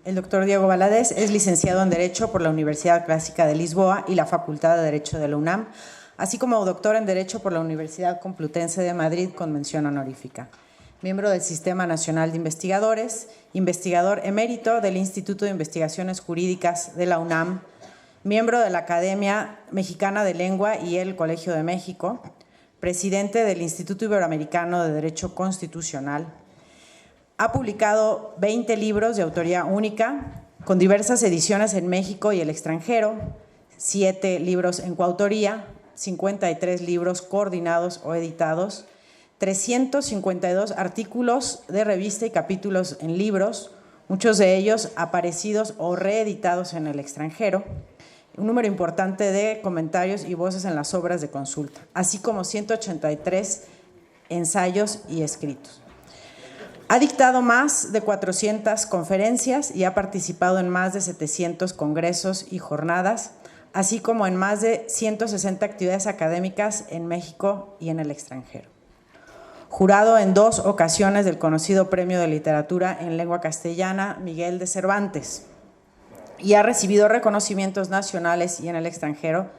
El doctor Diego Valadez es licenciado en Derecho por la Universidad Clásica de Lisboa y la Facultad de Derecho de la UNAM, así como doctor en Derecho por la Universidad Complutense de Madrid con mención honorífica. Miembro del Sistema Nacional de Investigadores, investigador emérito del Instituto de Investigaciones Jurídicas de la UNAM, miembro de la Academia Mexicana de Lengua y el Colegio de México, presidente del Instituto Iberoamericano de Derecho Constitucional. Ha publicado 20 libros de autoría única, con diversas ediciones en México y el extranjero, 7 libros en coautoría, 53 libros coordinados o editados, 352 artículos de revista y capítulos en libros, muchos de ellos aparecidos o reeditados en el extranjero, un número importante de comentarios y voces en las obras de consulta, así como 183 ensayos y escritos. Ha dictado más de 400 conferencias y ha participado en más de 700 congresos y jornadas, así como en más de 160 actividades académicas en México y en el extranjero. Jurado en 2 ocasiones del conocido Premio de Literatura en Lengua Castellana Miguel de Cervantes, y ha recibido reconocimientos nacionales y en el extranjero,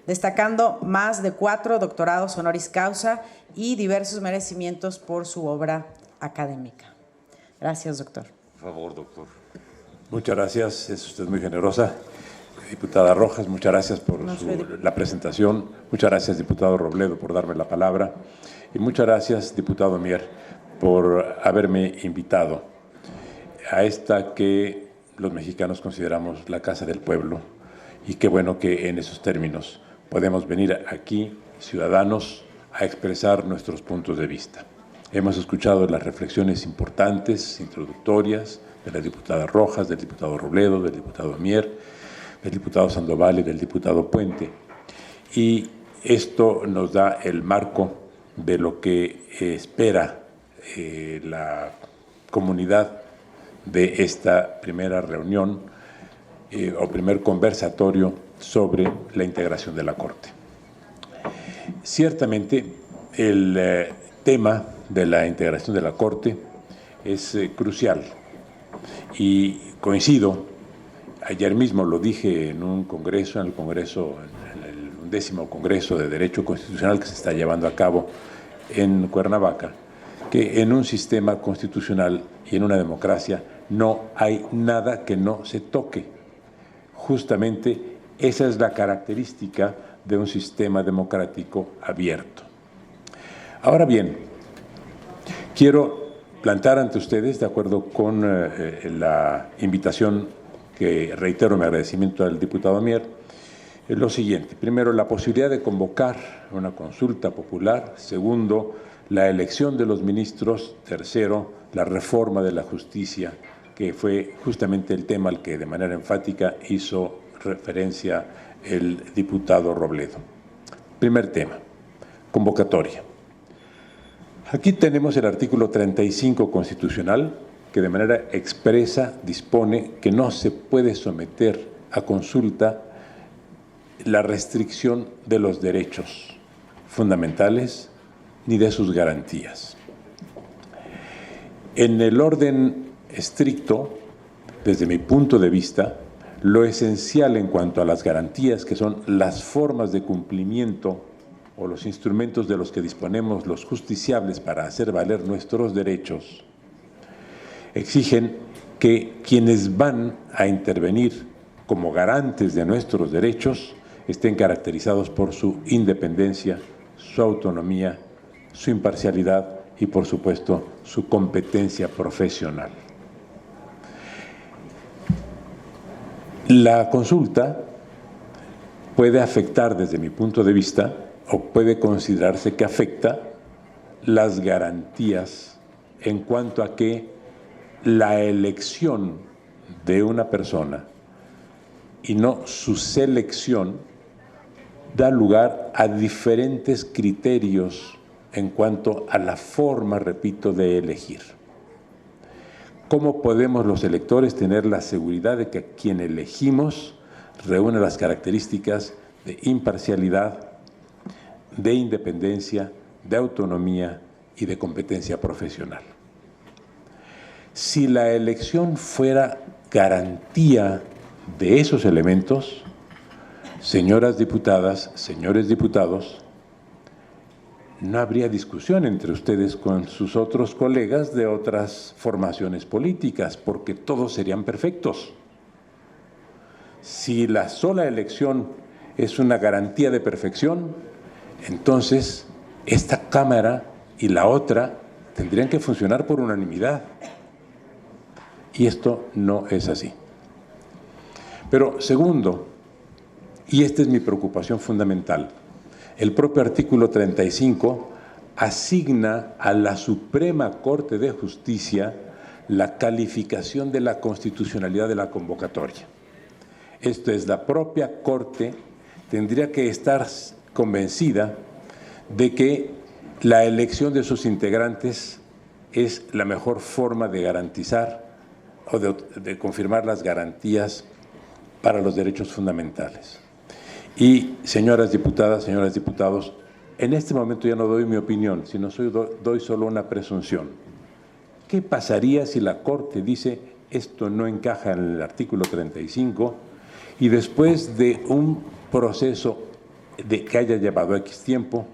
destacando más de 4 doctorados honoris causa y diversos merecimientos por su obra académica. Gracias, doctor. Por favor, doctor. Muchas gracias, es usted muy generosa. Diputada Rojas, muchas gracias por la presentación. Muchas gracias, diputado Robledo, por darme la palabra. Y muchas gracias, diputado Mier, por haberme invitado a esta que los mexicanos consideramos la Casa del Pueblo. Y qué bueno que en esos términos podemos venir aquí, ciudadanos, a expresar nuestros puntos de vista. Hemos escuchado las reflexiones importantes, introductorias, de la diputada Rojas, del diputado Robledo, del diputado Mier, del diputado Sandoval y del diputado Puente. Y esto nos da el marco de lo que espera la comunidad de esta primera reunión o primer conversatorio sobre la integración de la Corte. Ciertamente, el tema de la integración de la Corte es crucial y coincido, ayer mismo lo dije en un congreso, en el 11º Congreso de Derecho Constitucional que se está llevando a cabo en Cuernavaca, que en un sistema constitucional y en una democracia no hay nada que no se toque. Justamente esa es la característica de un sistema democrático abierto. Ahora bien, quiero plantear ante ustedes, de acuerdo con la invitación que reitero mi agradecimiento al diputado Mier, lo siguiente. Primero, la posibilidad de convocar una consulta popular. Segundo, la elección de los ministros. Tercero, la reforma de la justicia, que fue justamente el tema al que de manera enfática hizo referencia el diputado Robledo. Primer tema, convocatoria. Aquí tenemos el artículo 35 constitucional, que de manera expresa dispone que no se puede someter a consulta la restricción de los derechos fundamentales ni de sus garantías. En el orden estricto, desde mi punto de vista, lo esencial en cuanto a las garantías, que son las formas de cumplimiento o los instrumentos de los que disponemos los justiciables para hacer valer nuestros derechos, exigen que quienes van a intervenir como garantes de nuestros derechos estén caracterizados por su independencia, su autonomía, su imparcialidad y, por supuesto, su competencia profesional. La consulta puede afectar, desde mi punto de vista, o puede considerarse que afecta las garantías en cuanto a que la elección de una persona y no su selección da lugar a diferentes criterios en cuanto a la forma, repito, de elegir. ¿Cómo podemos los electores tener la seguridad de que quien elegimos reúne las características de imparcialidad, de independencia, de autonomía y de competencia profesional? Si la elección fuera garantía de esos elementos, señoras diputadas, señores diputados, no habría discusión entre ustedes con sus otros colegas de otras formaciones políticas, porque todos serían perfectos. Si la sola elección es una garantía de perfección, entonces esta Cámara y la otra tendrían que funcionar por unanimidad. Y esto no es así. Pero segundo, y esta es mi preocupación fundamental, el propio artículo 35 asigna a la Suprema Corte de Justicia la calificación de la constitucionalidad de la convocatoria. Esto es, la propia Corte tendría que estar convencida de que la elección de sus integrantes es la mejor forma de garantizar o de confirmar las garantías para los derechos fundamentales. Y, señoras diputadas, señores diputados, en este momento ya no doy mi opinión, sino doy solo una presunción. ¿Qué pasaría si la Corte dice esto no encaja en el artículo 35 y después de un proceso que haya llevado X tiempo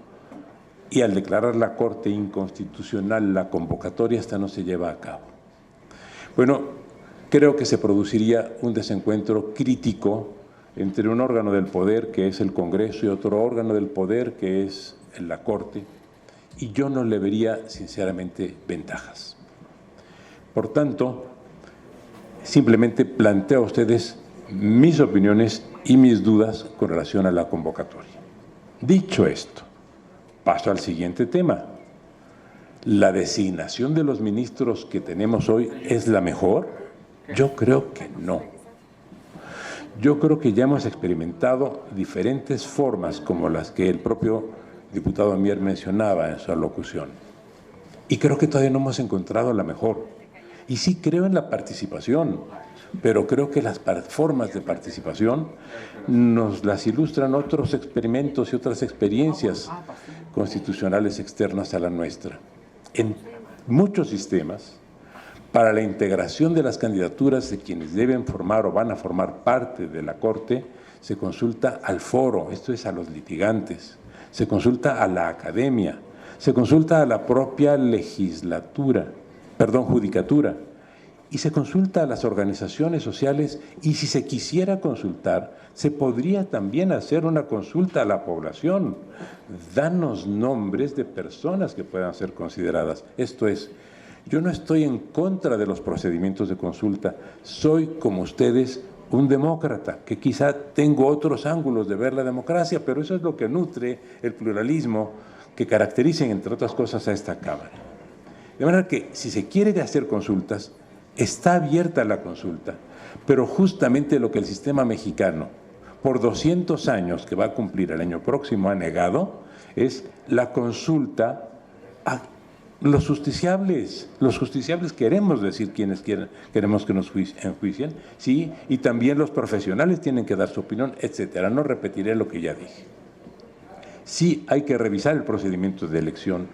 y al declarar la Corte inconstitucional la convocatoria, esta no se lleva a cabo? Bueno, creo que se produciría un desencuentro crítico entre un órgano del poder, que es el Congreso, y otro órgano del poder, que es la Corte, y yo no le vería, sinceramente, ventajas. Por tanto, simplemente planteo a ustedes mis opiniones y mis dudas con relación a la convocatoria. Dicho esto, paso al siguiente tema. ¿La designación de los ministros que tenemos hoy es la mejor? Yo creo que no. Yo creo que ya hemos experimentado diferentes formas, como las que el propio diputado Mier mencionaba en su alocución. Y creo que todavía no hemos encontrado la mejor. Y sí creo en la participación, pero creo que las formas de participación nos las ilustran otros experimentos y otras experiencias constitucionales externas a la nuestra. En muchos sistemas, para la integración de las candidaturas de quienes deben formar o van a formar parte de la Corte, se consulta al foro, esto es, a los litigantes, se consulta a la academia, se consulta a la propia judicatura, y se consulta a las organizaciones sociales, y si se quisiera consultar, se podría también hacer una consulta a la población. Danos nombres de personas que puedan ser consideradas. Esto es, yo no estoy en contra de los procedimientos de consulta, soy, como ustedes, un demócrata, que quizá tengo otros ángulos de ver la democracia, pero eso es lo que nutre el pluralismo que caracterizan, entre otras cosas, a esta Cámara. De manera que, si se quiere hacer consultas, está abierta la consulta, pero justamente lo que el sistema mexicano, por 200 años que va a cumplir el año próximo, ha negado, es la consulta a los justiciables. Los justiciables queremos decir quienes queremos que nos enjuicien, sí, y también los profesionales tienen que dar su opinión, etcétera. No repetiré lo que ya dije. Sí hay que revisar el procedimiento de elección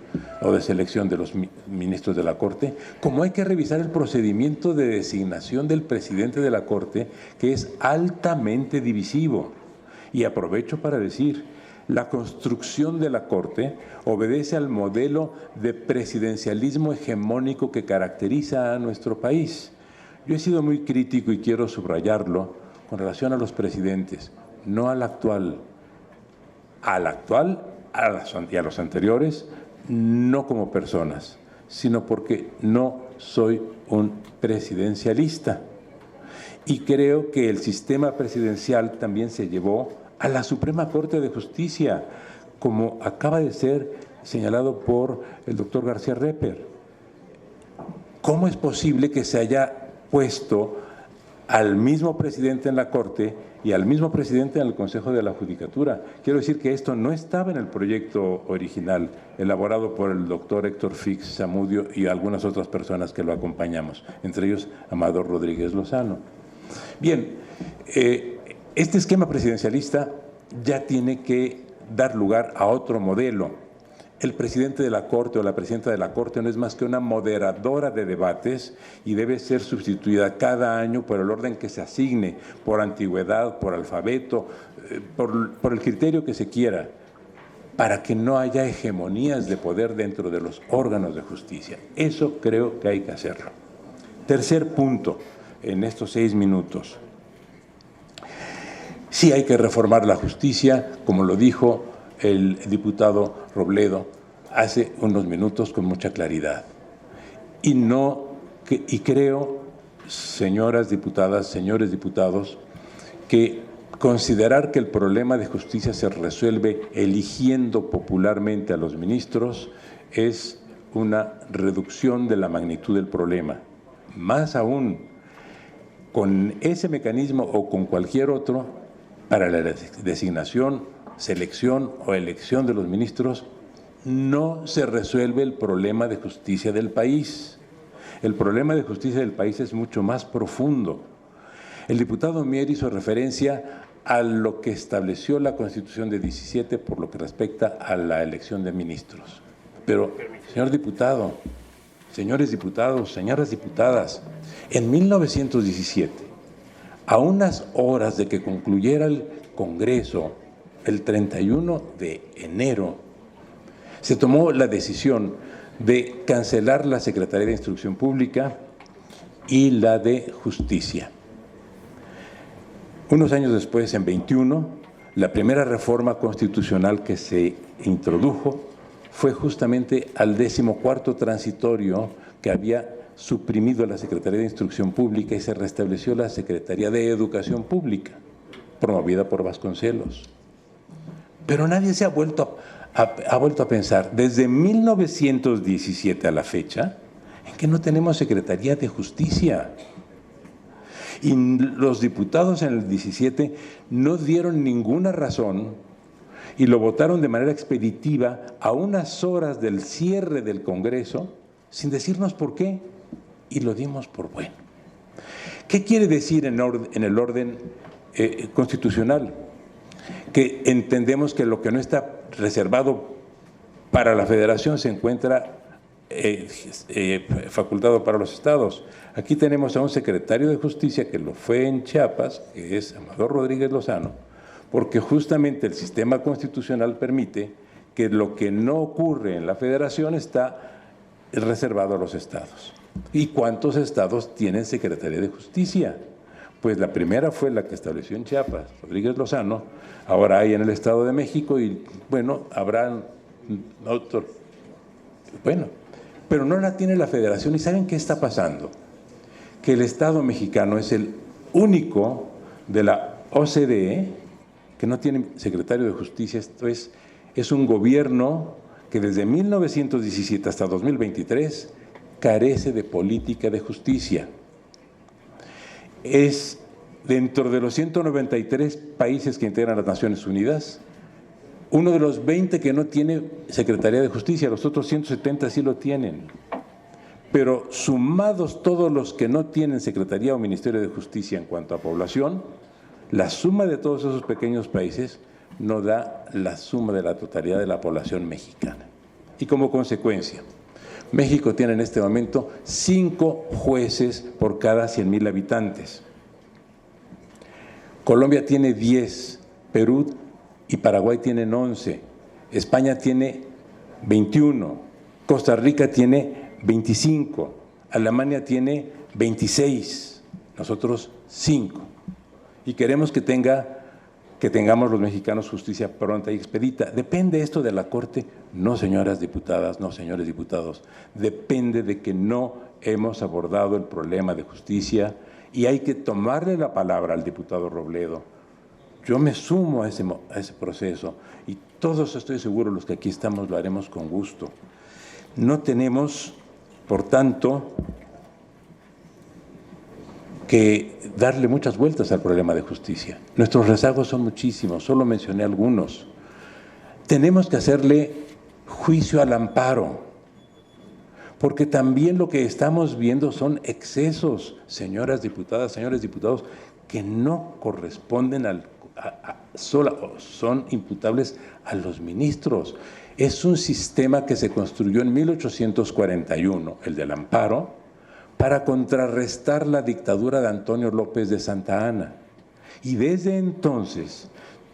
o de selección de los ministros de la Corte, como hay que revisar el procedimiento de designación del presidente de la Corte, que es altamente divisivo. Y aprovecho para decir, la construcción de la Corte obedece al modelo de presidencialismo hegemónico que caracteriza a nuestro país. Yo he sido muy crítico y quiero subrayarlo con relación a los presidentes, no al actual. Y a los anteriores, no como personas, sino porque no soy un presidencialista. Y creo que el sistema presidencial también se llevó a la Suprema Corte de Justicia, como acaba de ser señalado por el doctor García Repper. ¿Cómo es posible que se haya puesto al mismo presidente en la Corte y al mismo presidente en el Consejo de la Judicatura? Quiero decir que esto no estaba en el proyecto original, elaborado por el doctor Héctor Fix Zamudio y algunas otras personas que lo acompañamos, entre ellos Amador Rodríguez Lozano. Bien, este esquema presidencialista ya tiene que dar lugar a otro modelo, el presidente de la Corte o la presidenta de la Corte no es más que una moderadora de debates y debe ser sustituida cada año por el orden que se asigne, por antigüedad, por alfabeto, por el criterio que se quiera, para que no haya hegemonías de poder dentro de los órganos de justicia. Eso creo que hay que hacerlo. Tercer punto, en estos 6 minutos. Sí hay que reformar la justicia, como lo dijo el diputado Robledo hace unos minutos con mucha claridad. Y creo, señoras diputadas, señores diputados, que considerar que el problema de justicia se resuelve eligiendo popularmente a los ministros es una reducción de la magnitud del problema. Más aún, con ese mecanismo o con cualquier otro, para la designación, selección o elección de los ministros, no se resuelve el problema de justicia del país. El problema de justicia del país es mucho más profundo. El diputado Mier hizo referencia a lo que estableció la Constitución de 17 por lo que respecta a la elección de ministros. Pero, señor diputado, señores diputados, señoras diputadas, en 1917, a unas horas de que concluyera el Congreso, el 31 de enero, se tomó la decisión de cancelar la Secretaría de Instrucción Pública y la de Justicia. Unos años después, en 21, la primera reforma constitucional que se introdujo fue justamente al 14º transitorio que había suprimido la Secretaría de Instrucción Pública y se restableció la Secretaría de Educación Pública, promovida por Vasconcelos. Pero nadie se ha vuelto a pensar, desde 1917 a la fecha, en que no tenemos Secretaría de Justicia. Y los diputados en el 17 no dieron ninguna razón y lo votaron de manera expeditiva a unas horas del cierre del Congreso, sin decirnos por qué, y lo dimos por bueno. ¿Qué quiere decir en el orden constitucional? Que entendemos que lo que no está reservado para la Federación se encuentra facultado para los estados. Aquí tenemos a un secretario de Justicia que lo fue en Chiapas, que es Amador Rodríguez Lozano, porque justamente el sistema constitucional permite que lo que no ocurre en la Federación está reservado a los estados. ¿Y cuántos estados tienen Secretaría de Justicia? Pues la primera fue la que estableció en Chiapas, Rodríguez Lozano, ahora hay en el Estado de México y, bueno, habrán otro. Bueno, pero no la tiene la Federación. ¿Y saben qué está pasando? Que el Estado mexicano es el único de la OCDE que no tiene secretario de Justicia. Esto es un gobierno que desde 1917 hasta 2023 carece de política de justicia. Es dentro de los 193 países que integran las Naciones Unidas, uno de los 20 que no tiene Secretaría de Justicia, los otros 170 sí lo tienen. Pero sumados todos los que no tienen Secretaría o Ministerio de Justicia en cuanto a población, la suma de todos esos pequeños países no da la suma de la totalidad de la población mexicana. Y como consecuencia, México tiene en este momento 5 jueces por cada 100,000 habitantes. Colombia tiene 10, Perú y Paraguay tienen 11, España tiene 21, Costa Rica tiene 25, Alemania tiene 26, nosotros 5. Y queremos que tengamos los mexicanos justicia pronta y expedita. ¿Depende esto de la Corte? No, señoras diputadas, no, señores diputados. Depende de que no hemos abordado el problema de justicia y hay que tomarle la palabra al diputado Robledo. Yo me sumo a ese proceso y todos, estoy seguro, los que aquí estamos lo haremos con gusto. No tenemos, por tanto, que darle muchas vueltas al problema de justicia. Nuestros rezagos son muchísimos, solo mencioné algunos. Tenemos que hacerle juicio al amparo, porque también lo que estamos viendo son excesos, señoras diputadas, señores diputados, que no corresponden al son imputables a los ministros. Es un sistema que se construyó en 1841, el del amparo, para contrarrestar la dictadura de Antonio López de Santa Anna. Y desde entonces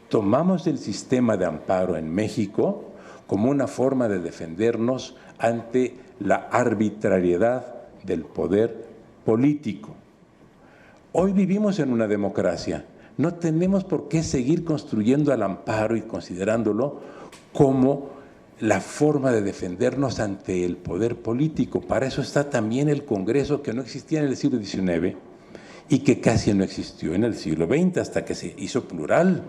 tomamos el sistema de amparo en México como una forma de defendernos ante la arbitrariedad del poder político. Hoy vivimos en una democracia. No tenemos por qué seguir construyendo al amparo y considerándolo como la forma de defendernos ante el poder político. Para eso está también el Congreso, que no existía en el siglo XIX y que casi no existió en el siglo XX hasta que se hizo plural.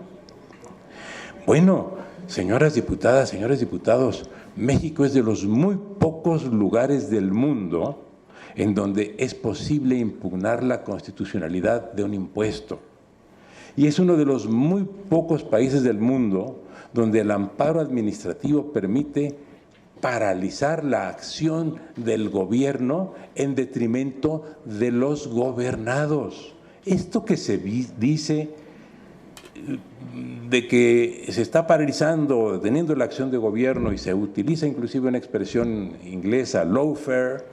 Bueno, señoras diputadas, señores diputados, México es de los muy pocos lugares del mundo en donde es posible impugnar la constitucionalidad de un impuesto. Y es uno de los muy pocos países del mundo donde el amparo administrativo permite paralizar la acción del gobierno en detrimento de los gobernados. Esto que se dice de que se está paralizando, deteniendo la acción de gobierno, y se utiliza inclusive una expresión inglesa, lawfare,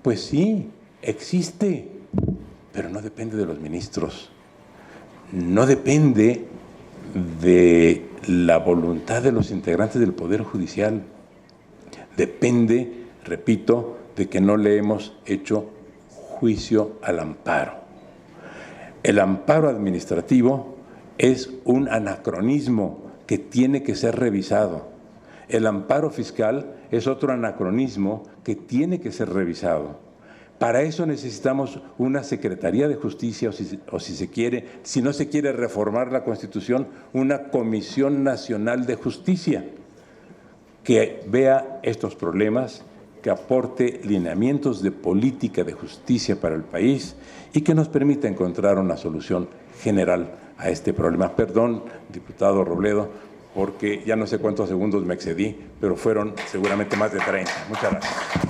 pues sí, existe, pero no depende de los ministros, no depende de la voluntad de los integrantes del Poder Judicial, depende, repito, de que no le hemos hecho juicio al amparo. El amparo administrativo es un anacronismo que tiene que ser revisado. El amparo fiscal es otro anacronismo que tiene que ser revisado. Para eso necesitamos una Secretaría de Justicia o si se quiere, si no se quiere reformar la Constitución, una Comisión Nacional de Justicia que vea estos problemas, que aporte lineamientos de política de justicia para el país y que nos permita encontrar una solución general a este problema. Perdón, diputado Robledo, porque ya no sé cuántos segundos me excedí, pero fueron seguramente más de 30. Muchas gracias.